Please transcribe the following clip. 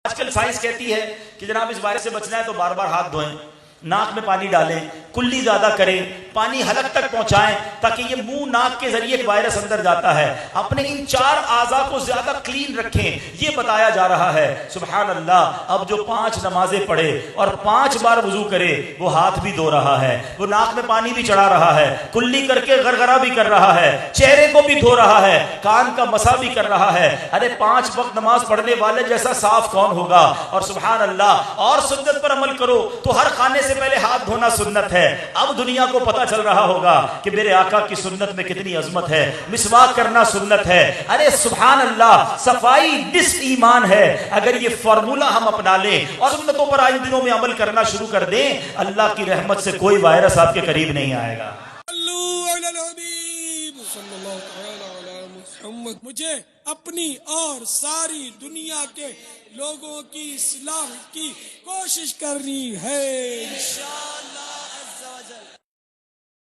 आजकल साइंस कहती है कि जनाब इस वायरस से बचना है तो बार बार हाथ धोएं, नाक में पानी डालें, कुल्ली ज्यादा करें, पानी हलक तक पहुंचाएं ताकि ये मुंह नाक के जरिए वायरस अंदर जाता है। अपने इन 4 आज़ा को ज्यादा क्लीन रखें, ये बताया जा रहा है। सुभान अल्लाह। अब जो 5 नमाजें पढ़े और 5 बार वुजू करे वो हाथ भी धो रहा है, वो नाक में पानी भी चढ़ा रहा है, कुल्ली करके गरगरा भी कर रहा है, चेहरे को भी धो रहा है, कान का मसा भी कर रहा है। अरे 5 वक्त नमाज पढ़ने वाले जैसा साफ कौन होगा। और सुभान अल्लाह। और सुन्नत पर अमल करो तो हर खाने से पहले हाथ धोना सुन्नत है। अब दुनिया को पता चल रहा होगा कि मेरे आका की सुन्नत में कितनी अजमत है। मिसवाक करना सुन्नत है। अरे सुभान अल्लाह। सफाई निस्फ ईमान है। अगर ये फॉर्मूला हम अपना लें और सुन्नतों पर आइन दिनों में अमल करना शुरू कर दें, अल्लाह की रहमत से कोई वायरस आपके करीब नहीं आएगा। मुझे अपनी और सारी दुनिया के लोगों की इस्लाह की कोशिश करनी है।